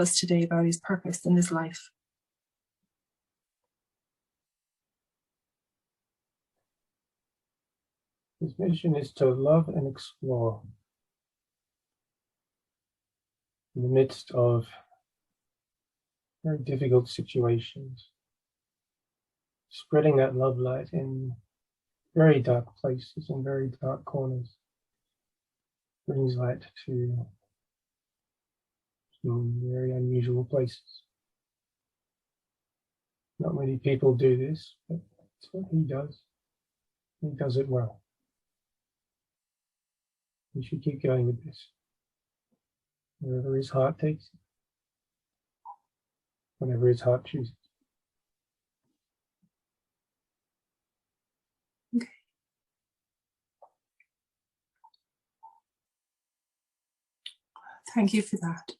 us today about his purpose in his life? His mission is to love and explore in the midst of very difficult situations, spreading that love light in very dark places and very dark corners, brings light to some very unusual places. Not many people do this, but it's what he does. He does it well. He should keep going with this, wherever his heart takes him, whatever his heart chooses. Okay. Thank you for that.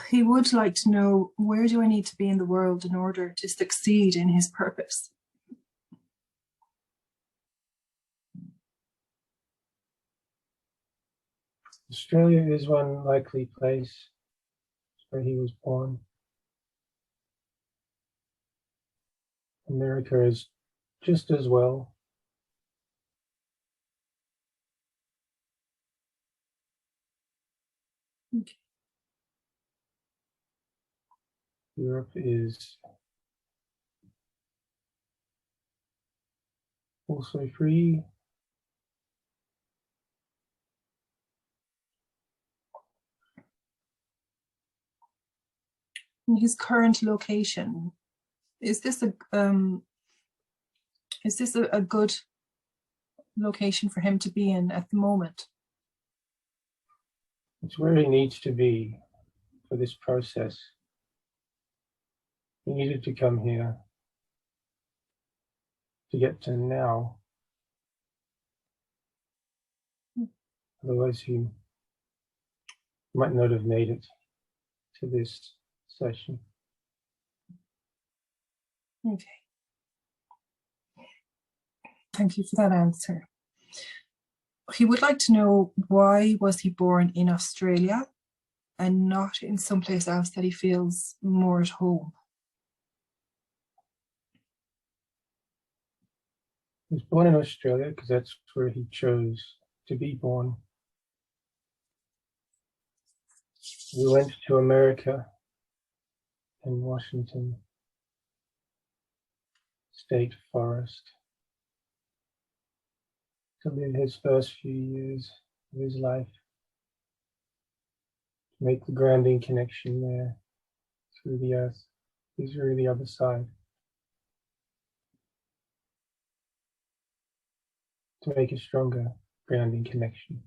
He would like to know, where do I need to be in the world in order to succeed in his purpose? Australia is one likely place where he was born. America is just as well. Okay. Europe is also free. In his current location, is this a good location for him to be in at the moment? It's where he needs to be for this process. He needed to come here to get to now. Otherwise he might not have made it to this session. Okay. Thank you for that answer. He would like to know, why was he born in Australia and not in someplace else that he feels more at home? He was born in Australia because that's where he chose to be born. We went to America in Washington State Forest to live his first few years of his life, to make the grounding connection there through the earth. He's really the other side. To make a stronger grounding connection.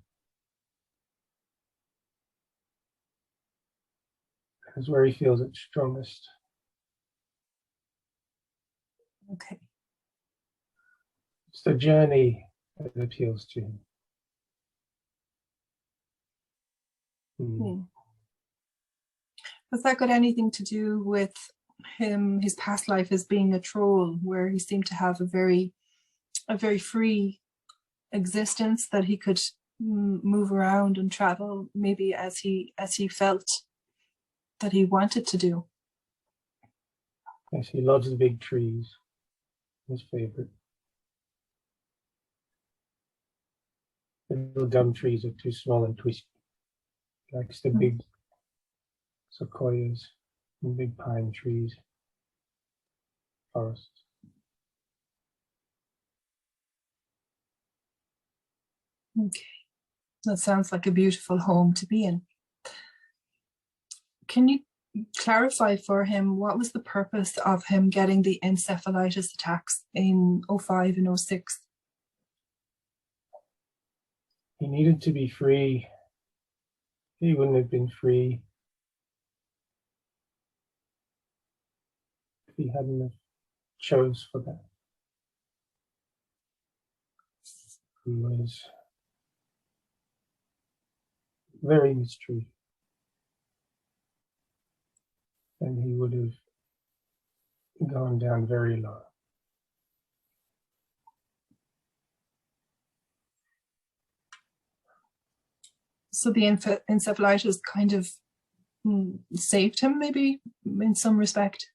That's where he feels it strongest. Okay. It's the journey that appeals to him. Has that got anything to do with his past life as being a troll, where he seemed to have a very free existence, that he could move around and travel maybe as he felt that he wanted to do? Yes, he loves the big trees. His favorite. The little gum trees are too small and twisty. He likes the big sequoias and big pine trees. Forests. Okay, that sounds like a beautiful home to be in. Can you clarify for him, what was the purpose of him getting the encephalitis attacks in 05 and 06? He needed to be free. He wouldn't have been free if he hadn't have chose for that. He was very mistreated. And he would have gone down very low. So the encephalitis kind of saved him, maybe, in some respect.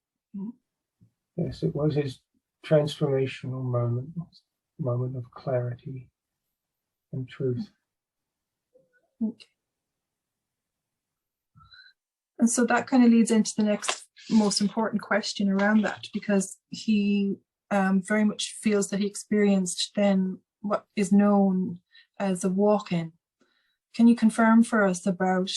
Yes, it was his transformational moment of clarity and truth. Okay. And so that kind of leads into the next most important question around that, because he very much feels that he experienced then what is known as a walk-in. Can you confirm for us about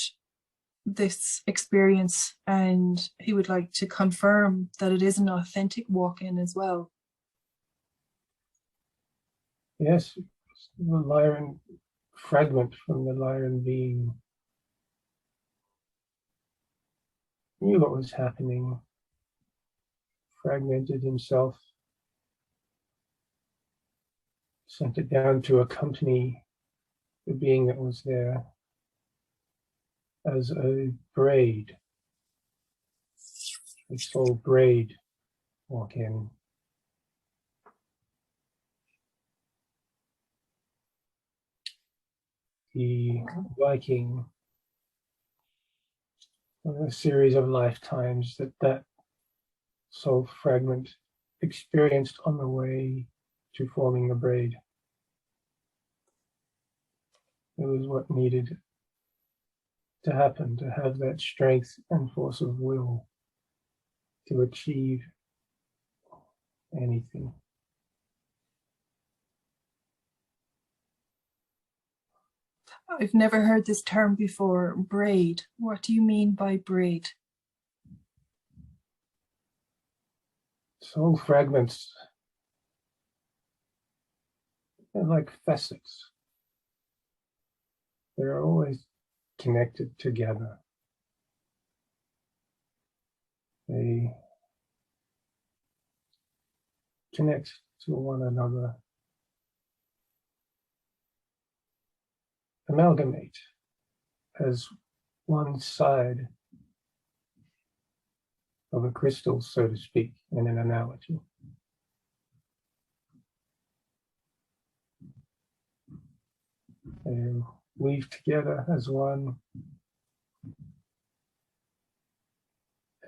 this experience? And he would like to confirm that it is an authentic walk-in as well. Yes, the Lyran fragment from the Lyran being knew what was happening, fragmented himself, sent it down to accompany the being that was there as a braid, a soul braid walk in. The Viking, a series of lifetimes that soul fragment experienced on the way to forming the braid. It was what needed to happen, to have that strength and force of will to achieve anything. I've never heard this term before, braid. What do you mean by braid? Soul fragments, they're like facets. They're always connected together. They connect to one another, amalgamate as one side of a crystal, so to speak, in an analogy. They weave together as one,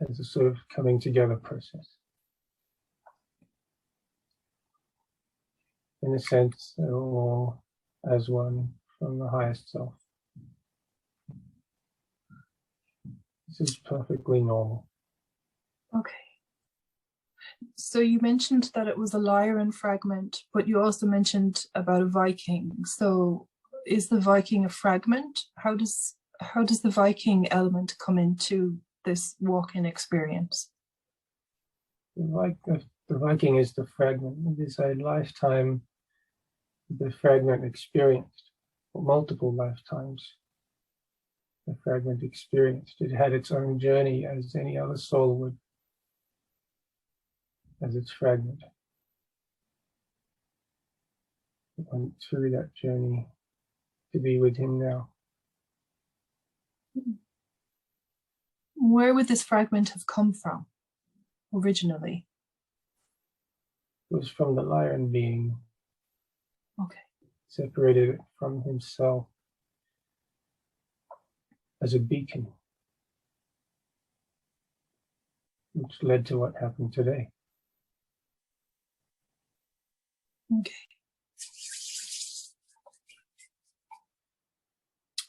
as a sort of coming together process. In a sense, they're all as one from the highest self. This is perfectly normal. Okay. So you mentioned that it was a Lyran fragment, but you also mentioned about a Viking. So is the Viking a fragment? How does the Viking element come into this walk-in experience? The Viking is the fragment. It is a lifetime the fragment experienced, or multiple lifetimes. The fragment experienced. It had its own journey as any other soul would, as its fragment. It went through that journey to be with him now. Where would this fragment have come from originally? It was from the Lyran being. Okay. Separated it from himself as a beacon, which led to what happened today. Okay.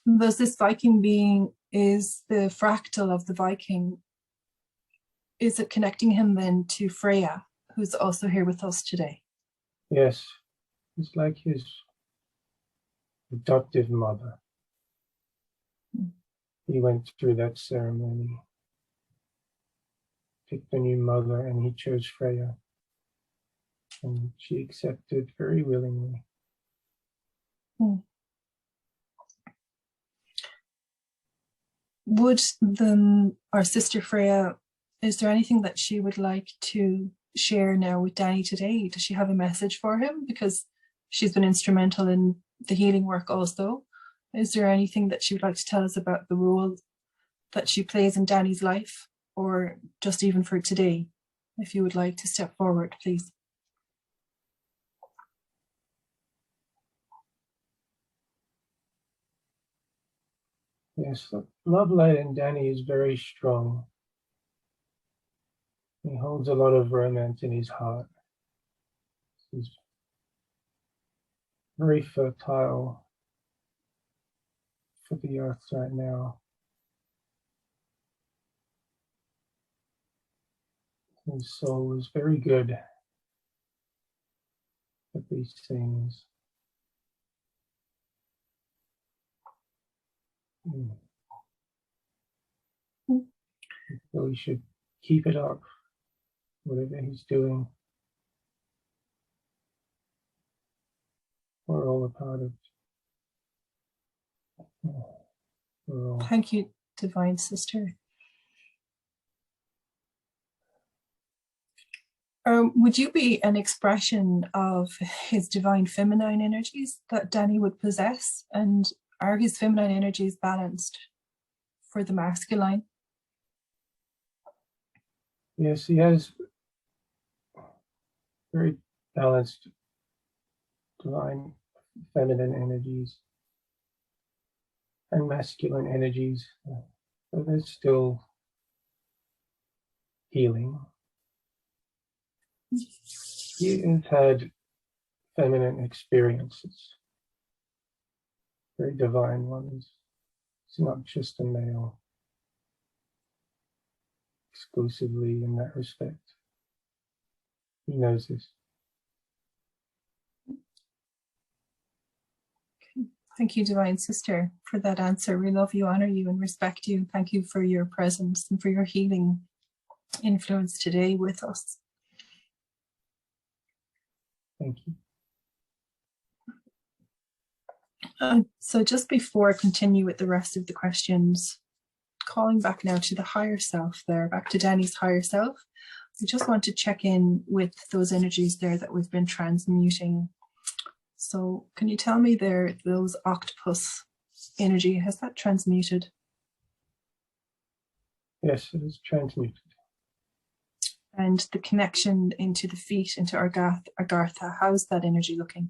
Thus, this Viking being is the fractal of the Viking. Is it connecting him then to Freya, who's also here with us today? Yes, it's like his adoptive mother. He went through that ceremony, picked a new mother, and he chose Freya. And she accepted very willingly. Would our sister Freya, is there anything that she would like to share now with Danny today? Does she have a message for him? Because she's been instrumental in the healing work also. Is there anything that she would like to tell us about the role that she plays in Danny's life, or just even for today? If you would like to step forward, please. Yes, love light in Danny is very strong. He holds a lot of romance in his heart. He's very fertile for the earth right now. His soul is very good at these things. So we should keep it up, whatever he's doing. We're all a part of it. Thank you, Divine Sister. Would you be an expression of his divine feminine energies that Danny would possess? And are his feminine energies balanced for the masculine? Yes, he has very balanced divine feminine energies and masculine energies. But there's still healing. He has had feminine experiences, very divine ones. It's not just a male exclusively in that respect. He knows this. Thank you, Divine Sister, for that answer. We love you, honor you, and respect you. Thank you for your presence and for your healing influence today with us. Thank you. So just before I continue with the rest of the questions, calling back now to the higher self there, back to Danny's higher self, I just want to check in with those energies there that we've been transmuting. So can you tell me there, those octopus energy, has that transmuted? Yes, it is transmuted. And the connection into the feet, into Agartha, how's that energy looking?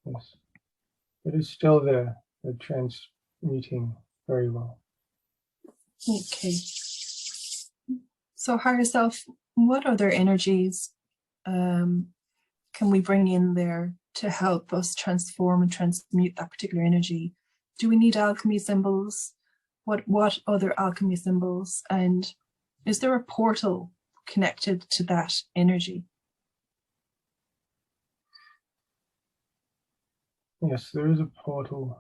Yes, it is still there. They're transmuting very well. Okay. So higher self, what other energies can we bring in there to help us transform and transmute that particular energy? Do we need alchemy symbols? What other alchemy symbols? And is there a portal connected to that energy? Yes, there is a portal.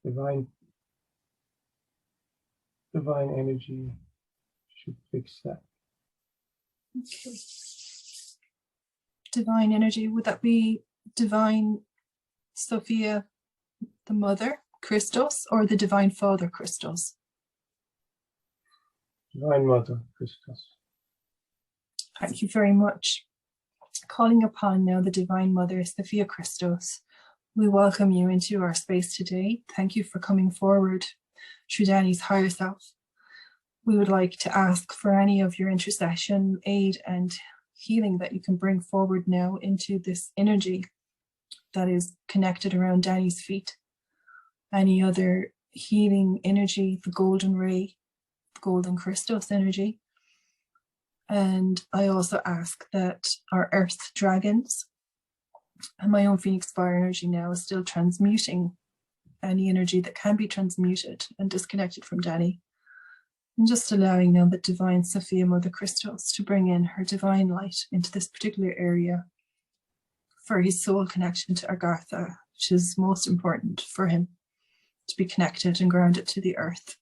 Divine energy should fix that. Okay. Divine energy, would that be Divine Sophia, the Mother, Christos, or the Divine Father, Christos? Divine Mother, Christos. Thank you very much. Calling upon now the Divine Mother, Sophia Christos, we welcome you into our space today. Thank you for coming forward through Danny's higher self. We would like to ask for any of your intercession, aid, and healing that you can bring forward now into this energy that is connected around Danny's feet. Any other healing energy, the golden ray, the golden Christos energy. And I also ask that our earth dragons and my own Phoenix fire energy now is still transmuting any energy that can be transmuted and disconnected from Danny. And just allowing now the Divine Sophia Mother Christos to bring in her divine light into this particular area for his soul connection to Agartha, which is most important for him to be connected and grounded to the earth.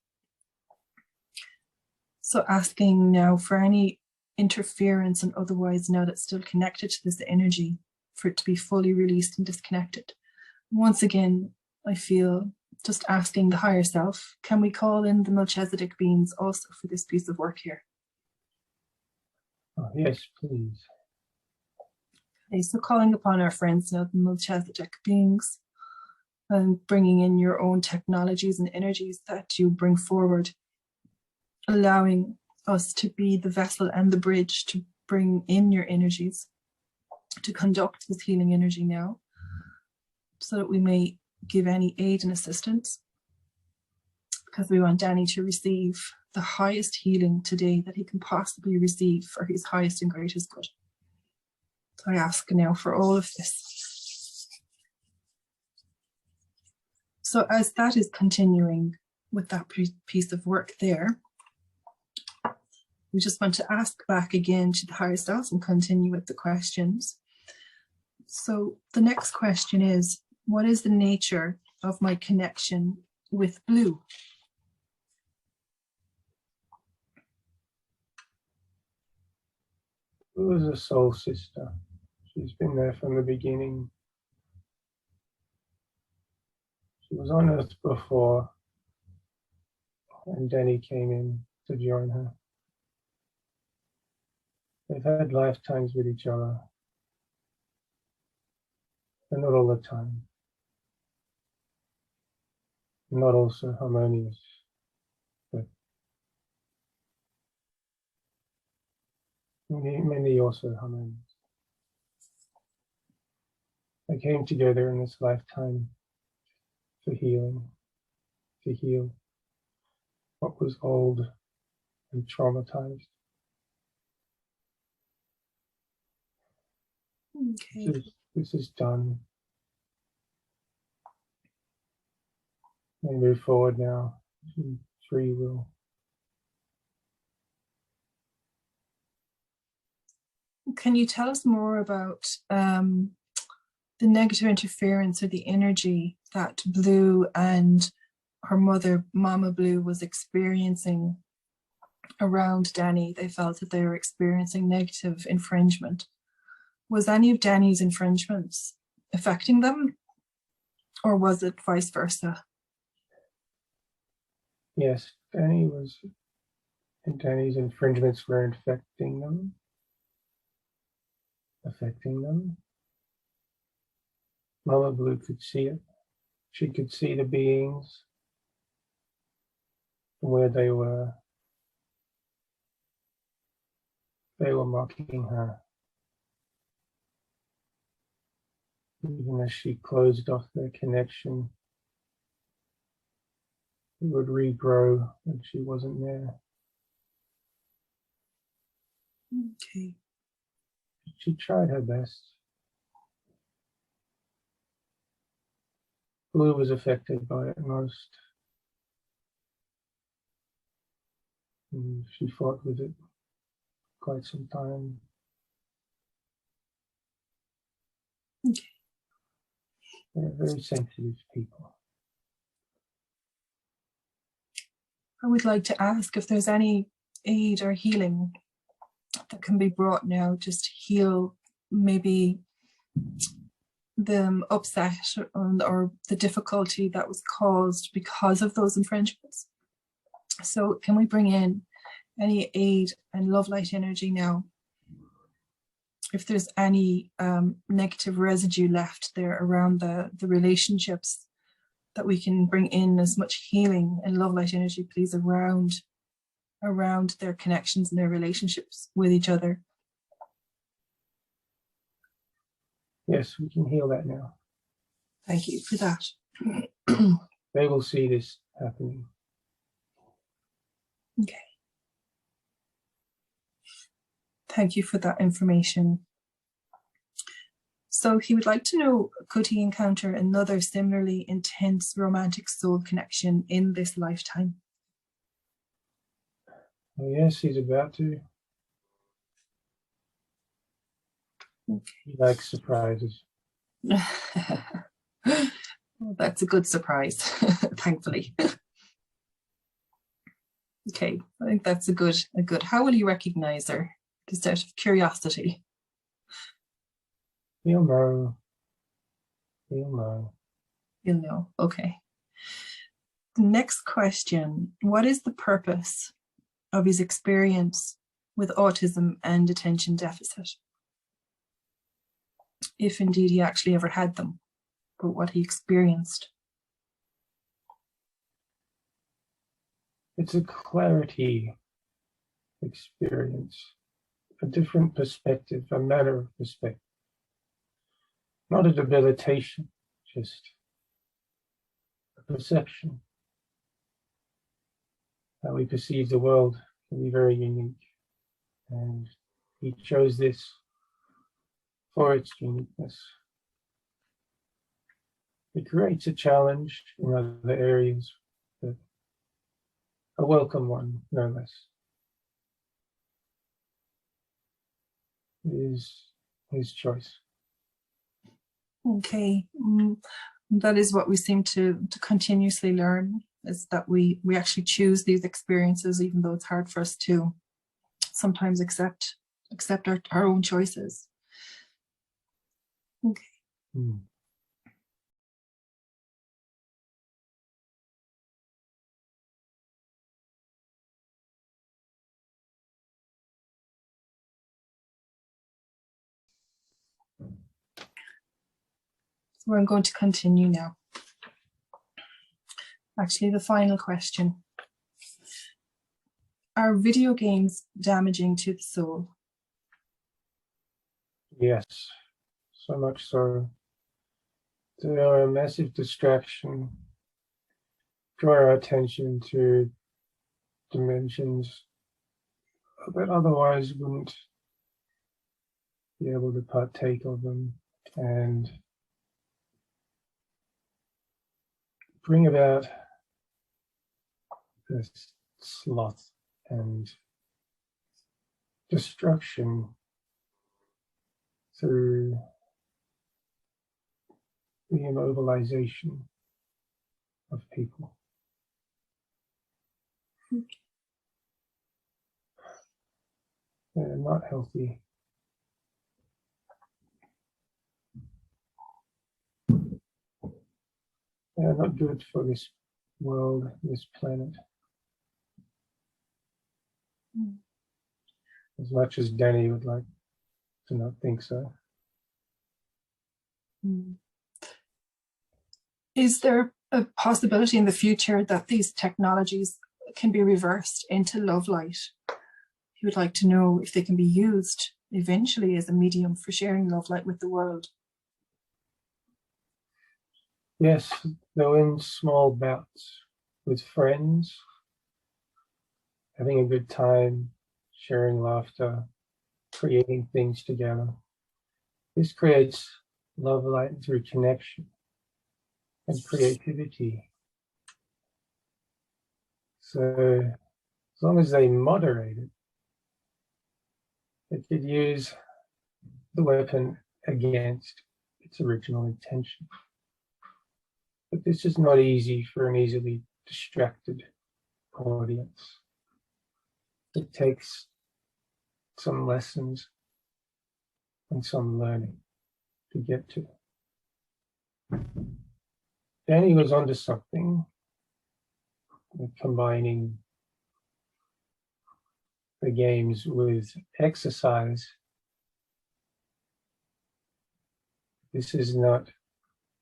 So asking now for any interference and otherwise now that's still connected to this energy for it to be fully released and disconnected. Once again, I feel just asking the higher self, can we call in the Melchizedek beings also for this piece of work here? Oh, yes, please. Okay, so calling upon our friends now, the Melchizedek beings, and bringing in your own technologies and energies that you bring forward, allowing us to be the vessel and the bridge to bring in your energies, to conduct this healing energy now. so that we may give any aid and assistance, because we want Danny to receive the highest healing today that he can possibly receive for his highest and greatest good. So I ask now for all of this. So as that is continuing with that piece of work there, we just want to ask back again to the higher selves and continue with the questions. So the next question is, what is the nature of my connection with Blue? Blue is a soul sister. She's been there from the beginning. She was on Earth before, and Danny came in to join her. They've had lifetimes with each other, but not all the time. Not also harmonious, but many also harmonious. They came together in this lifetime for healing, to heal what was old and traumatized. Okay. This is done. They move forward now to free will. Can you tell us more about the negative interference or the energy that Blue and her mother, Mama Blue, was experiencing around Danny? They felt that they were experiencing negative infringement. Was any of Danny's infringements affecting them, or was it vice versa? Yes, Danny's infringements were affecting them. Mama Blue could see it. She could see the beings from where they were. They were mocking her. Even as she closed off their connection, it would regrow when she wasn't there. Okay. She tried her best. Blue was affected by it most. And she fought with it quite some time. Okay. They're very sensitive people. I would like to ask if there's any aid or healing that can be brought now, just to heal maybe the upset or the difficulty that was caused because of those infringements. So can we bring in any aid and love light energy now? If there's any negative residue left there around the relationships, that we can bring in as much healing and love light energy, please, around their connections and their relationships with each other. Yes, we can heal that now. Thank you for that. They will see this happening. Okay. Thank you for that information. So he would like to know, could he encounter another similarly intense romantic soul connection in this lifetime? Oh, yes, he's about to. Okay. He likes surprises. Well, that's a good surprise, thankfully. Okay, I think that's a good. How will you recognize her? Just out of curiosity. He'll know. He'll know. You'll know. Okay. The next question: what is the purpose of his experience with autism and attention deficit? If indeed he actually ever had them, but what he experienced. It's a clarity experience, a different perspective, a matter of perspective. Not a debilitation, just a perception. How we perceive the world can be very unique, and he chose this for its uniqueness. It creates a challenge in other areas, but a welcome one, no less. It is his choice. Okay. That is what we seem to continuously learn, is that we actually choose these experiences, even though it's hard for us to sometimes accept our own choices. Okay. So I'm going to continue now. Actually, the final question. Are video games damaging to the soul? Yes, so much so. They are a massive distraction, draw our attention to dimensions that otherwise wouldn't be able to partake of them, and bring about this sloth and destruction through the immobilization of people. They're not healthy. They're not good for this world, this planet. As much as Danny would like to not think so. Is there a possibility in the future that these technologies can be reversed into love light? He would like to know if they can be used eventually as a medium for sharing love light with the world. Yes, though in small bouts with friends, having a good time, sharing laughter, creating things together. This creates love light through connection and creativity. So as long as they moderate it, it could use the weapon against its original intention. But this is not easy for an easily distracted audience. It takes some lessons and some learning to get to. Danny was onto something, combining the games with exercise. This is not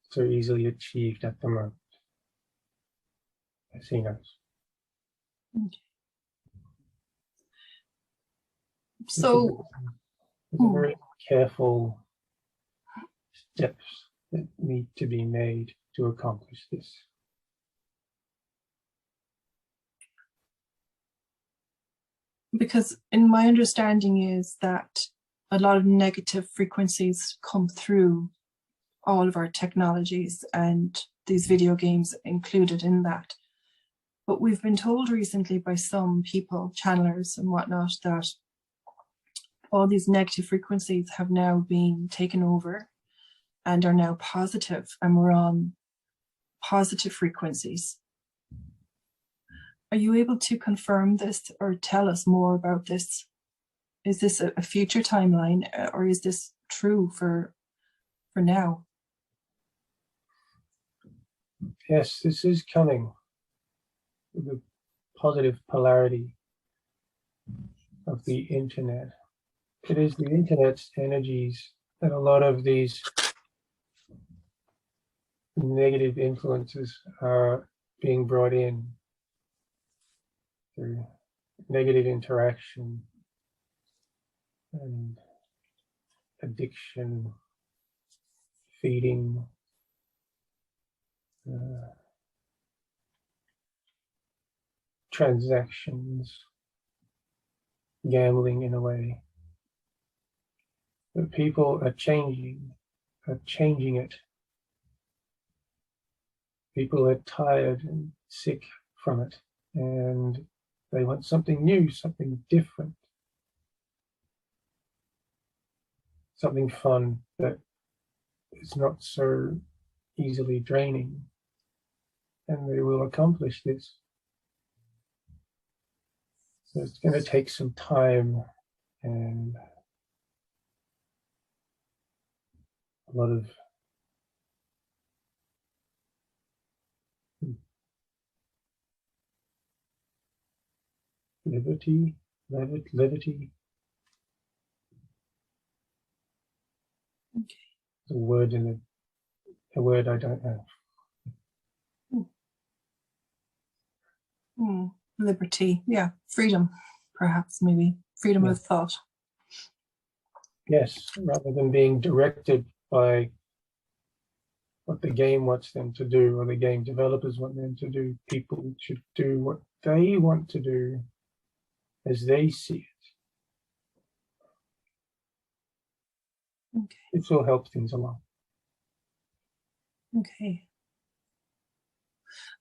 so easily achieved at the moment, as he knows. Okay. So, there's very careful steps that need to be made to accomplish this. because in my understanding is that a lot of negative frequencies come through all of our technologies, and these video games included in that. But we've been told recently by some people, channelers and whatnot, that all these negative frequencies have now been taken over and are now positive, and we're on positive frequencies. Are you able to confirm this or tell us more about this? Is this a future timeline, or is this true for now? Yes, this is coming with the positive polarity of the internet. It is the internet's energies that a lot of these negative influences are being brought in through negative interaction and addiction, feeding, transactions, gambling in a way. But people are changing it. People are tired and sick from it, and they want something new, something different, something fun that is not so easily draining, and they will accomplish this. So it's going to take some time and a lot of levity. Okay. The word in a word I don't know. Liberty, yeah, freedom, perhaps, maybe freedom of thought. Yes, rather than being directed by what the game wants them to do or the game developers want them to do. People should do what they want to do as they see it. Okay. This will help things along. Okay.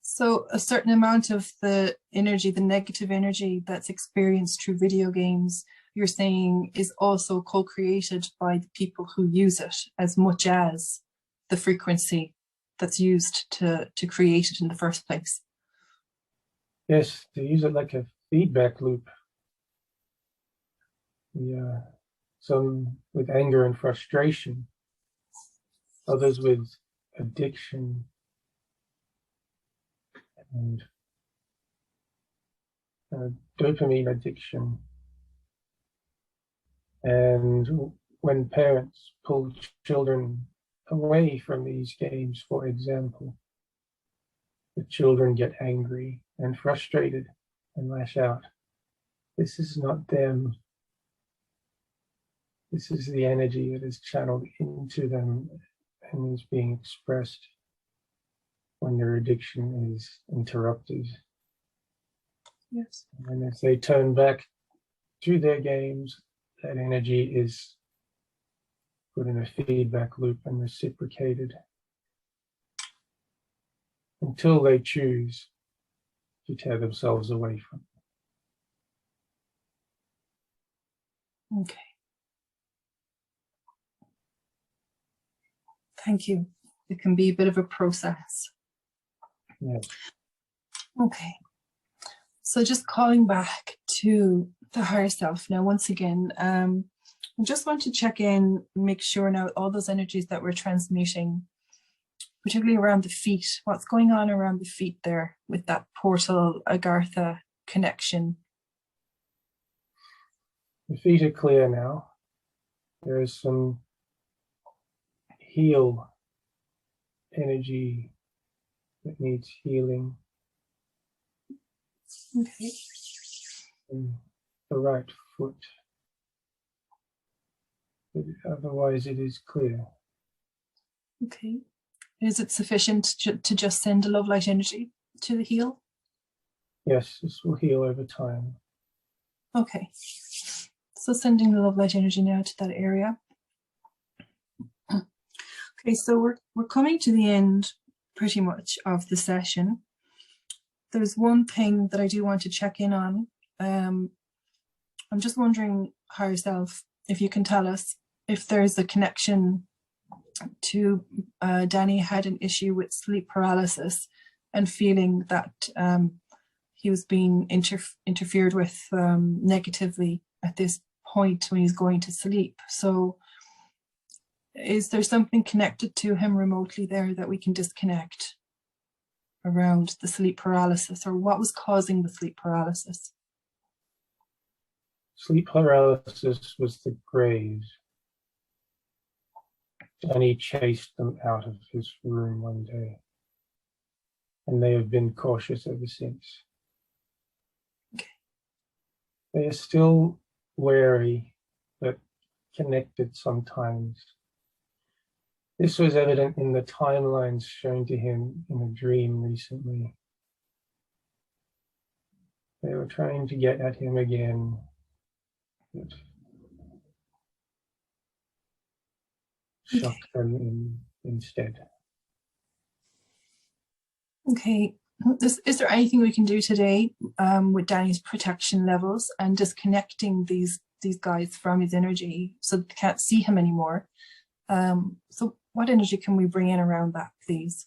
So a certain amount of the energy, the negative energy that's experienced through video games, you're saying is also co-created by the people who use it as much as the frequency that's used to create it in the first place. Yes, they use it like a feedback loop. Yeah, some with anger and frustration, others with addiction and dopamine addiction. And when parents pull children away from these games, for example, the children get angry and frustrated and lash out. This is not them. This is the energy that is channeled into them and is being expressed when their addiction is interrupted. Yes. And if they turn back to their games, that energy is put in a feedback loop and reciprocated until they choose to tear themselves away from it. Okay. Thank you. It can be a bit of a process. Yes. Okay. So just calling back to the higher self now, once again, I just want to check in, make sure now all those energies that we're transmuting, particularly around the feet, what's going on around the feet there with that portal A.U.R.A connection? The feet are clear now. There is some heal energy that needs healing. Okay. And the right foot. Otherwise, it is clear. Okay. Is it sufficient to just send a love light energy to the heel? Yes, this will heal over time. Okay. So sending the love light energy now to that area. Okay, so we're coming to the end pretty much of the session. There's one thing that I do want to check in on. I'm just wondering, higher self, if you can tell us if there's a connection to Danny had an issue with sleep paralysis and feeling that he was being interfered with negatively at this point when he's going to sleep. So is there something connected to him remotely there that we can disconnect around the sleep paralysis, or what was causing the sleep paralysis? Sleep paralysis was the graves. Danny chased them out of his room one day, and they have been cautious ever since. Okay. They are still wary, but connected sometimes. This was evident in the timelines shown to him in a dream recently. They were trying to get at him again. It shocked them instead. Okay. Is there anything we can do today with Danny's protection levels and disconnecting these guys from his energy so that they can't see him anymore? So what energy can we bring in around that, please?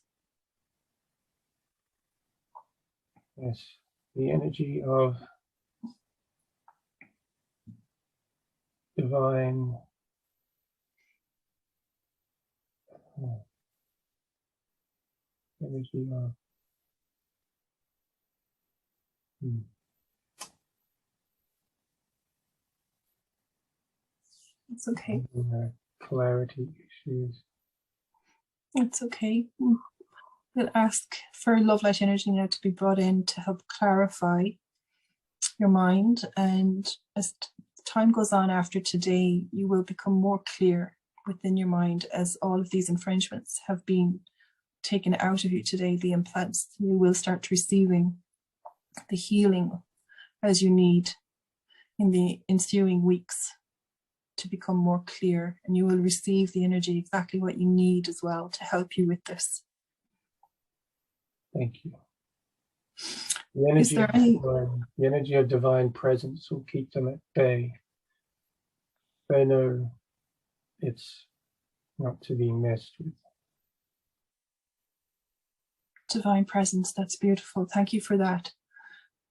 Yes, the energy of divine energy of It's okay. Clarity issues. It's okay. We'll ask for love light energy now to be brought in to help clarify your mind, and as time goes on after today, you will become more clear within your mind as all of these infringements have been taken out of you today, the implants. You will start receiving the healing as you need in the ensuing weeks to become more clear, and you will receive the energy exactly what you need as well to help you with this. Thank you. The energy of divine presence will keep them at bay. They know it's not to be messed with. Divine presence, that's beautiful. Thank you for that.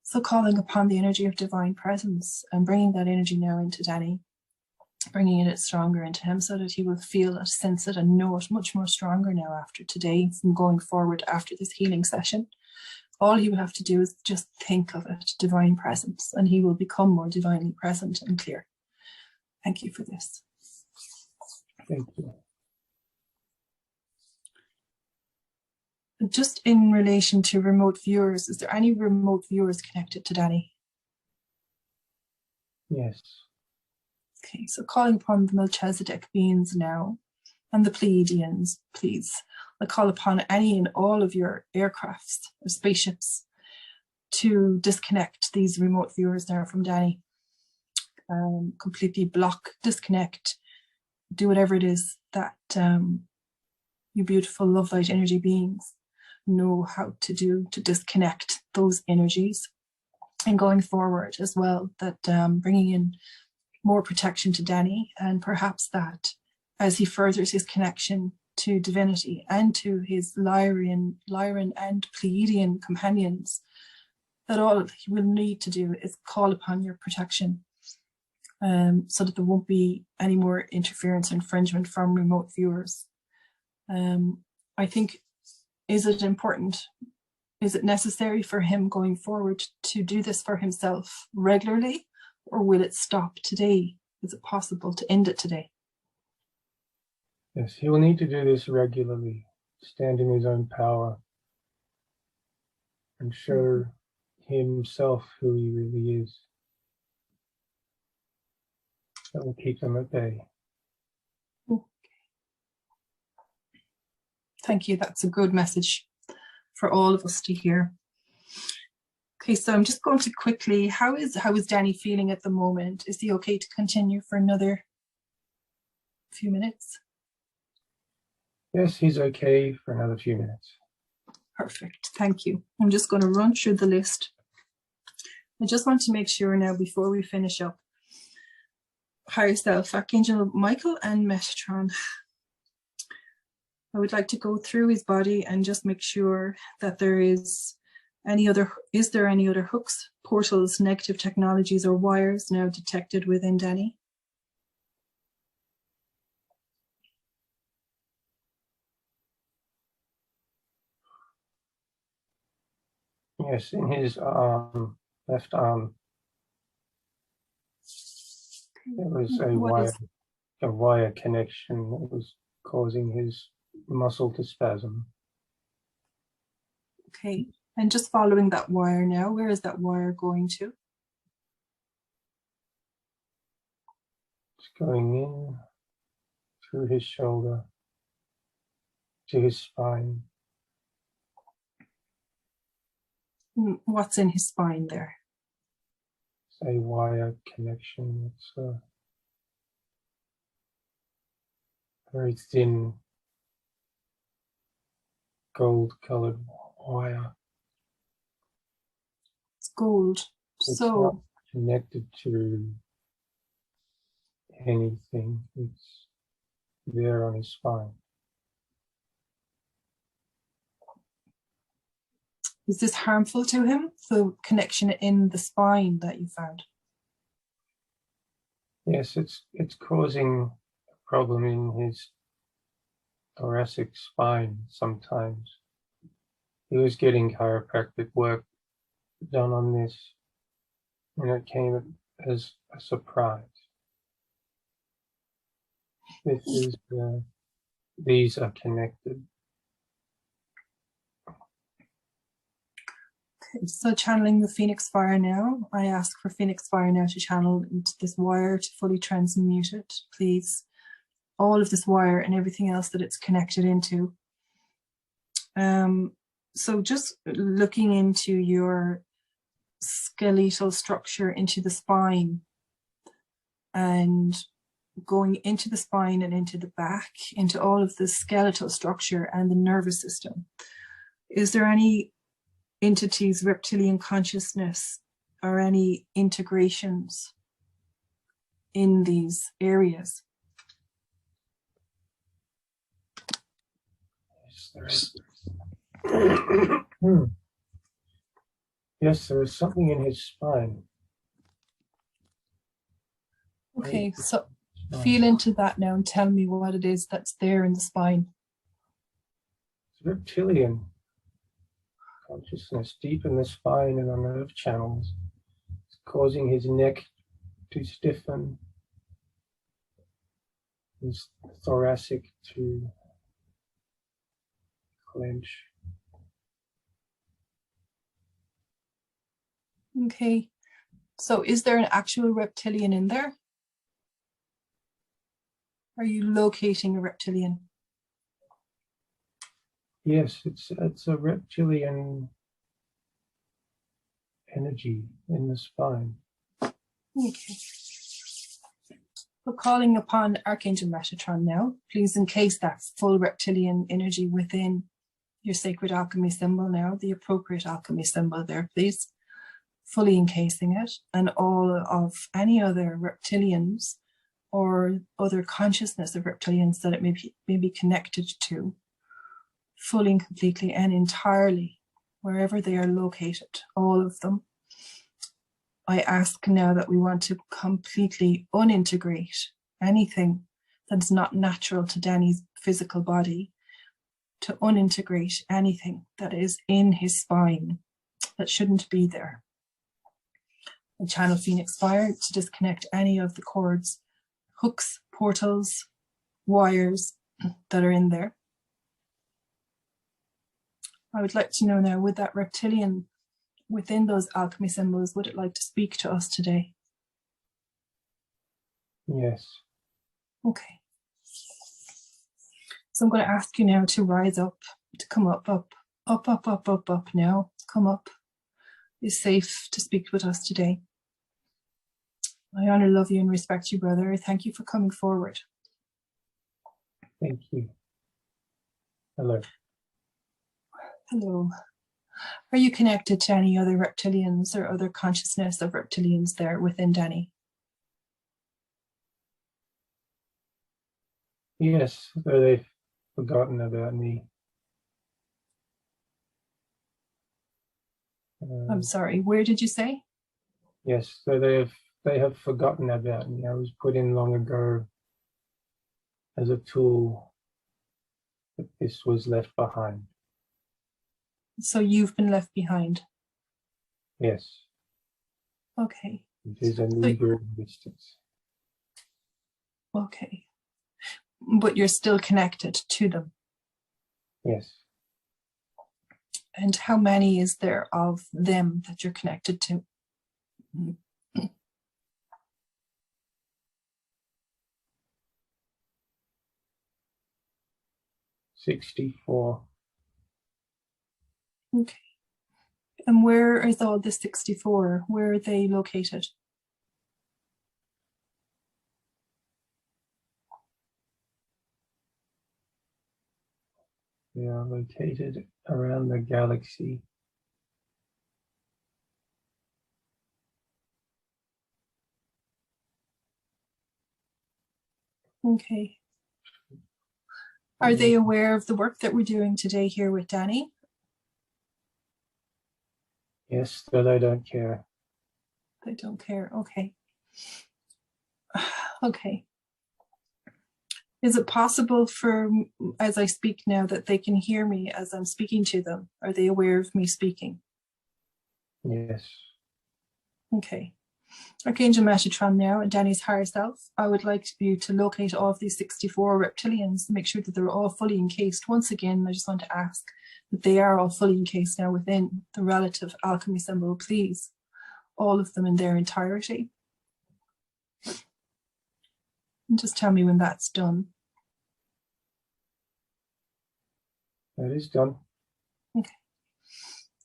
So calling upon the energy of divine presence and bringing that energy now into Danny, bringing it stronger into him so that he will feel it, sense it, and know it much more stronger now after today, from going forward after this healing session. All he will have to do is just think of it, divine presence, and he will become more divinely present and clear. Thank you for this. Thank you. Just in relation to remote viewers, is there any remote viewers connected to Danny? Yes. Okay, so calling upon the Melchizedek beings now, and the Pleiadians, please. I call upon any and all of your aircrafts or spaceships to disconnect these remote viewers now from Danny. Completely block, disconnect, do whatever it is that you beautiful love light energy beings know how to do to disconnect those energies. And going forward as well, that bringing in more protection to Danny, and perhaps that as he furthers his connection to divinity and to his Lyran and Pleiadian companions, that all he will need to do is call upon your protection, so that there won't be any more interference or infringement from remote viewers. I think, is it important? Is it necessary for him going forward to do this for himself regularly, or will it stop today? Is it possible to end it today? Yes, he will need to do this regularly, stand in his own power, and show himself who he really is. That will keep them at bay. Thank you. That's a good message for all of us to hear. Okay, so I'm just going to quickly, how is Danny feeling at the moment? Is he okay to continue for another few minutes? Yes, he's okay for another few minutes. Perfect, thank you. I'm just going to run through the list. I just want to make sure now before we finish up. Higher Self, Archangel Michael and Metatron. I would like to go through his body and just make sure that is there any other hooks, portals, negative technologies, or wires now detected within Danny? Yes, in his left arm, there was a wire connection that was causing his muscle to spasm. Okay, and just following that wire now, where is that wire going to? It's going in through his shoulder, to his spine. What's in his spine there? It's a wire connection. It's a very thin gold-colored wire. It's gold. It's So not connected to anything. It's there on his spine. is this harmful to him, the connection in the spine that you found? Yes, it's causing a problem in his thoracic spine sometimes. He was getting chiropractic work done on this, and it came as a surprise. These are connected. Okay, so channeling the Phoenix Fire now. I ask for Phoenix Fire now to channel into this wire to fully transmute it, please. All of this wire and everything else that it's connected into. So just looking into your skeletal structure, into the spine, and going into the spine and into the back, into all of the skeletal structure and the nervous system. Is there any entities, reptilian consciousness, or any integrations in these areas? Yes, there is. Yes, there is something in his spine. Okay, so feel into that now and tell me what it is that's there in the spine. It's reptilian consciousness deep in the spine and the nerve channels. It's causing his neck to stiffen, his thoracic to clench. Okay, so is there an actual reptilian in there? Are you locating a reptilian? Yes, it's a reptilian energy in the spine. Okay. We're calling upon Archangel Metatron now. Please encase that full reptilian energy within your sacred alchemy symbol now, the appropriate alchemy symbol there, please. Fully encasing it, and all of any other reptilians or other consciousness of reptilians that it may be connected to, fully and completely and entirely, wherever they are located, all of them. I ask now that we want to completely unintegrate anything that's not natural to Danny's physical body, to unintegrate anything that is in his spine that shouldn't be there. And channel Phoenix Fire to disconnect any of the cords, hooks, portals, wires that are in there. I would like to know now, would that reptilian within those alchemy symbols, would it like to speak to us today? Yes. Okay. So I'm going to ask you now to rise up, to come up now. Come up. It's safe to speak with us today. I honor, love you, and respect you, brother. Thank you for coming forward. Thank you. Hello. Hello. Are you connected to any other reptilians or other consciousness of reptilians there within Danny? Yes, though they've forgotten about me. I'm sorry, where did you say? Yes, so they have forgotten about me. I was put in long ago as a tool, but this was left behind. So you've been left behind? Yes. Okay. It is a meager existence. Okay. But you're still connected to them? Yes. And how many is there of them that you're connected to? 64. Okay. And where is all the 64? Where are they located? They are located around the galaxy. Okay. Are they aware of the work that we're doing today here with Danny? Yes, but I don't care. They don't care. Okay. Okay. Is it possible for, as I speak now, that they can hear me as I'm speaking to them? Are they aware of me speaking? Yes. Okay. Archangel Metatron now and Danny's higher self, I would like you to locate all of these 64 reptilians, make sure that they're all fully encased. Once again, I just want to ask that they are all fully encased now within the relative alchemy symbol, please. All of them in their entirety. And just tell me when that's done. That is done. Okay.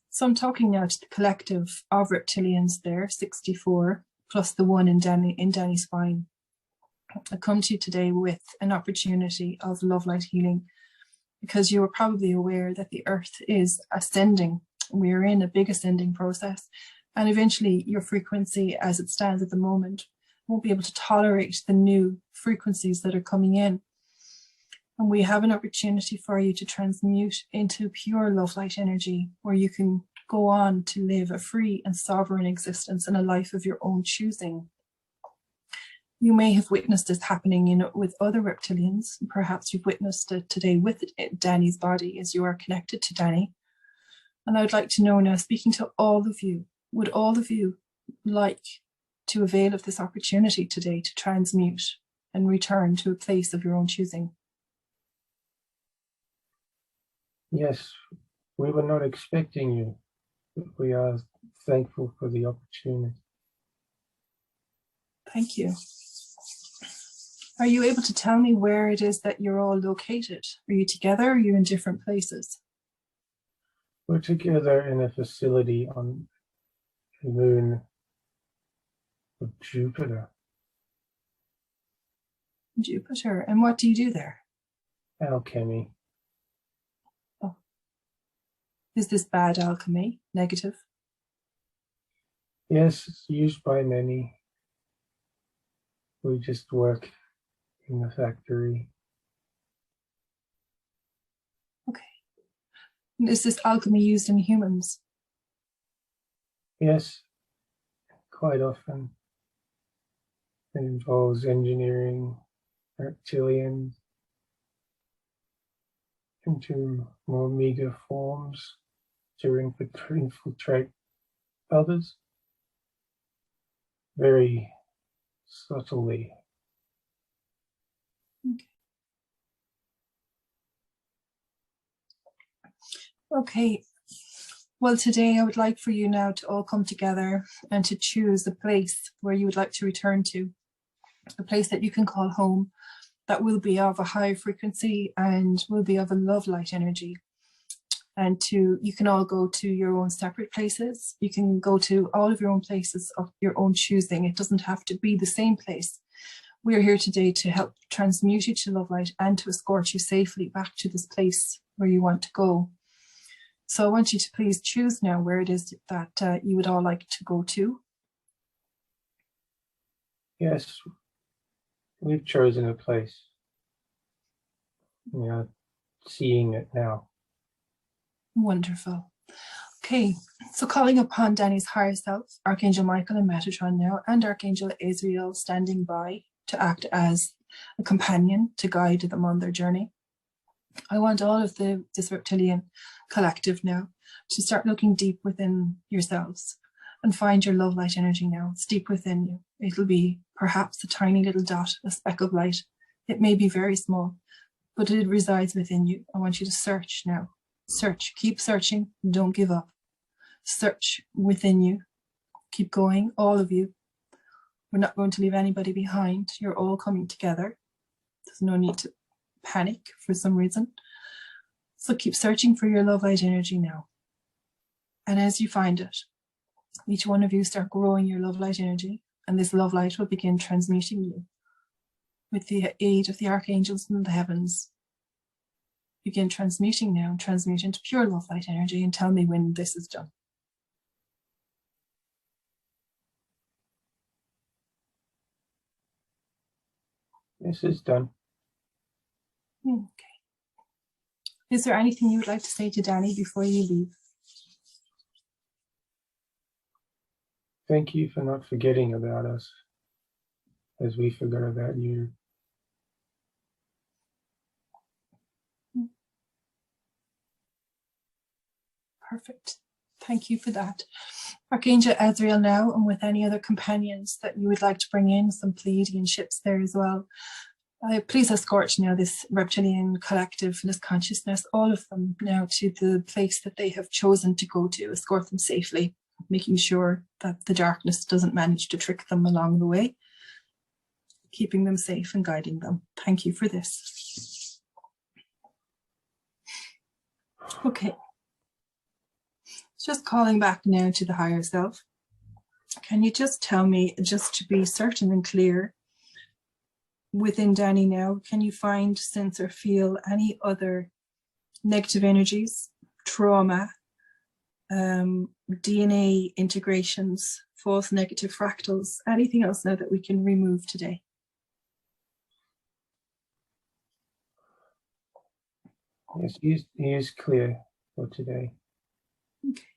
So I'm talking now to the collective of reptilians there, 64, plus the one in Danny's spine. I come to you today with an opportunity of love light healing, because you are probably aware that the earth is ascending. We are in a big ascending process, and eventually your frequency as it stands at the moment won't be able to tolerate the new frequencies that are coming in. And we have an opportunity for you to transmute into pure love light energy, where you can go on to live a free and sovereign existence and a life of your own choosing. You may have witnessed this happening with other reptilians. Perhaps you've witnessed it today with Danny's body as you are connected to Danny. And I'd like to know now, speaking to all of you, would all of you like to avail of this opportunity today to transmute and return to a place of your own choosing? Yes, we were not expecting you, but we are thankful for the opportunity. Thank you. Are you able to tell me where it is that you're all located? Are you together or are you in different places? We're together in a facility on the moon of Jupiter. Jupiter. And what do you do there? Alchemy. Oh. Is this bad alchemy? Negative? Yes, it's used by many. We just work in the factory. Okay. And is this alchemy used in humans? Yes, quite often. It involves engineering reptilians into more meager forms to infiltrate others very subtly. Okay. Well, today I would like for you now to all come together and to choose a place where you would like to return to, a place that you can call home, that will be of a high frequency and will be of a love light energy. And you can all go to your own separate places. You can go to all of your own places of your own choosing. It doesn't have to be the same place. We are here today to help transmute you to love light and to escort you safely back to this place where you want to go. So I want you to please choose now where it is that you would all like to go to. Yes, we've chosen a place. We are seeing it now. Wonderful. Okay, so calling upon Danny's higher self, Archangel Michael and Metatron now, and Archangel Azrael standing by to act as a companion to guide them on their journey. I want all of this reptilian collective now to start looking deep within yourselves and find your love light energy now. It's deep within you. It'll be perhaps a tiny little dot, a speck of light. It may be very small, but it resides within you. I want you to search now. Search, keep searching, don't give up. Search within you. Keep going, all of you. We're not going to leave anybody behind. You're all coming together. There's no need to panic for some reason. So keep searching for your love light energy now. And as you find it, each one of you start growing your love light energy, and this love light will begin transmuting you with the aid of the archangels in the heavens. Begin transmuting now, and transmute into pure love light energy, and tell me when this is done. This is done. Okay. Is there anything you would like to say to Danny before you leave? Thank you for not forgetting about us as we forgot about you. Perfect. Thank you for that. Archangel Azrael now, and with any other companions that you would like to bring in, some Pleiadian ships there as well. Please escort now this reptilian collective, this consciousness, all of them now to the place that they have chosen to go to. Escort them safely, making sure that the darkness doesn't manage to trick them along the way, keeping them safe and guiding them. Thank you for this. Okay. Just calling back now to the higher self. Can you just tell me, just to be certain and clear, within Danny now, can you find, sense, or feel any other negative energies, trauma, DNA integrations, false negative fractals, anything else now that we can remove today? Yes, he is clear for today. Okay.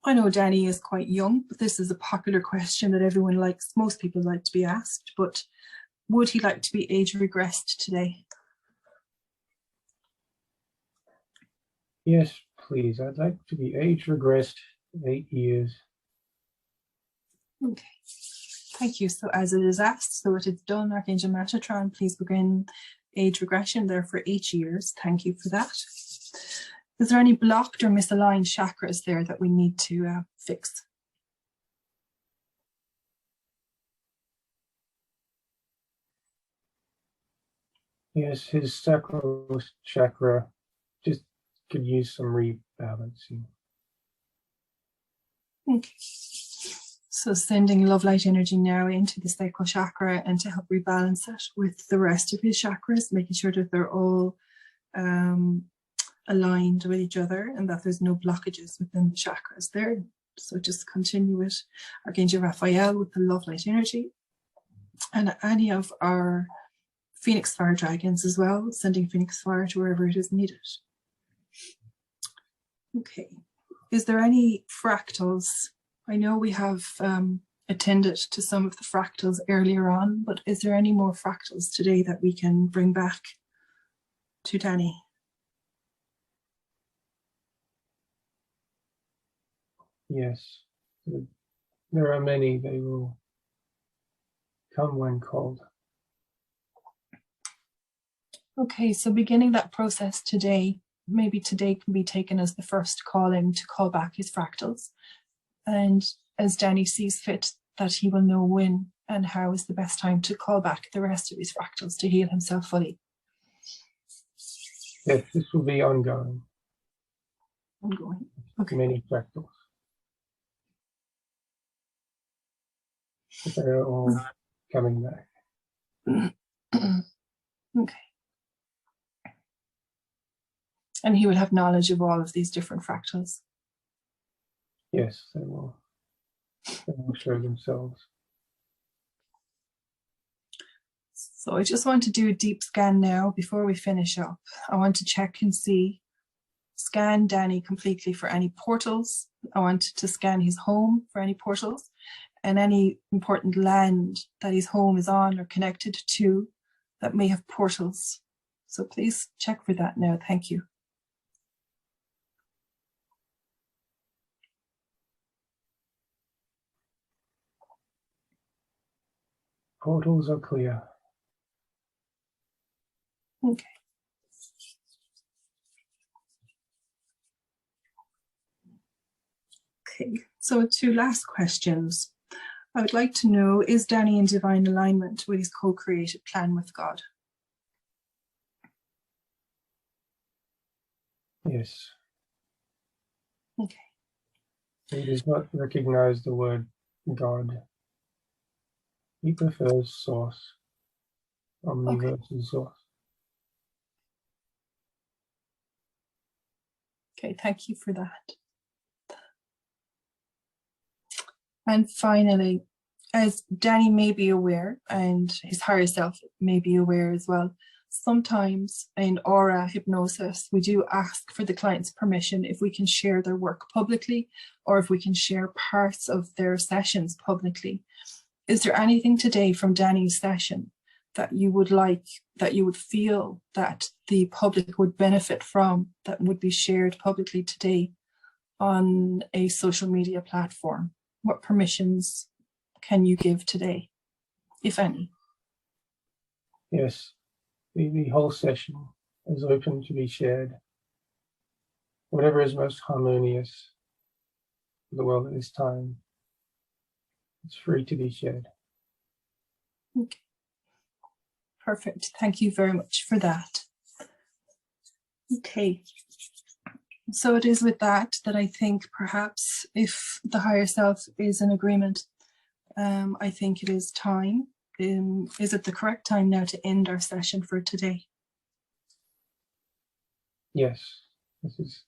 I know Danny is quite young, but this is a popular question that everyone likes, most people like to be asked, but would he like to be age regressed today? Yes, please. I'd like to be age regressed 8 years. Okay. Thank you. So as it is asked, so it is done. Archangel Metatron, please begin age regression there for 8 years. Thank you for that. Is there any blocked or misaligned chakras there that we need to fix? Yes, his sacral chakra just could use some rebalancing. Okay. So sending love light energy now into the sacral chakra and to help rebalance it with the rest of his chakras, making sure that they're all aligned with each other and that there's no blockages within the chakras there. So just continue it. Archangel Raphael with the love light energy, and any of our Phoenix fire dragons as well, sending Phoenix fire to wherever it is needed. Okay. Is there any fractals? I know we have attended to some of the fractals earlier on, but is there any more fractals today that we can bring back to Danny? Yes, there are many. They will come when called. Okay, so beginning that process today, maybe today can be taken as the first calling to call back his fractals. And as Danny sees fit, that he will know when and how is the best time to call back the rest of his fractals to heal himself fully. Yes, this will be ongoing. Ongoing. Okay. Many fractals. But they're all coming back. Okay. And he will have knowledge of all of these different fractals. Yes, they will show themselves. So I just want to do a deep scan now before we finish up. I want to check and see, scan Danny completely for any portals. I want to scan his home for any portals and any important land that his home is on or connected to that may have portals. So please check for that now. Thank you. Portals are clear. Okay. Okay, so 2 last questions. I would like to know, is Danny in divine alignment with his co-created plan with God? Yes. Okay. He does not recognize the word God. He prefers source, omniversal source. Okay, thank you for that. And finally, as Danny may be aware, and his higher self may be aware as well, sometimes in A.U.R.A hypnosis, we do ask for the client's permission if we can share their work publicly or if we can share parts of their sessions publicly. Is there anything today from Danny's session that you would like, that you would feel that the public would benefit from, that would be shared publicly today on a social media platform? What permissions can you give today, if any? Yes, the whole session is open to be shared. Whatever is most harmonious for the world at this time, it's free to be shared. Okay. Perfect. Thank you very much for that. Okay. So it is with that I think perhaps if the higher self is in agreement, I think it is time. Is it the correct time now to end our session for today? Yes, this is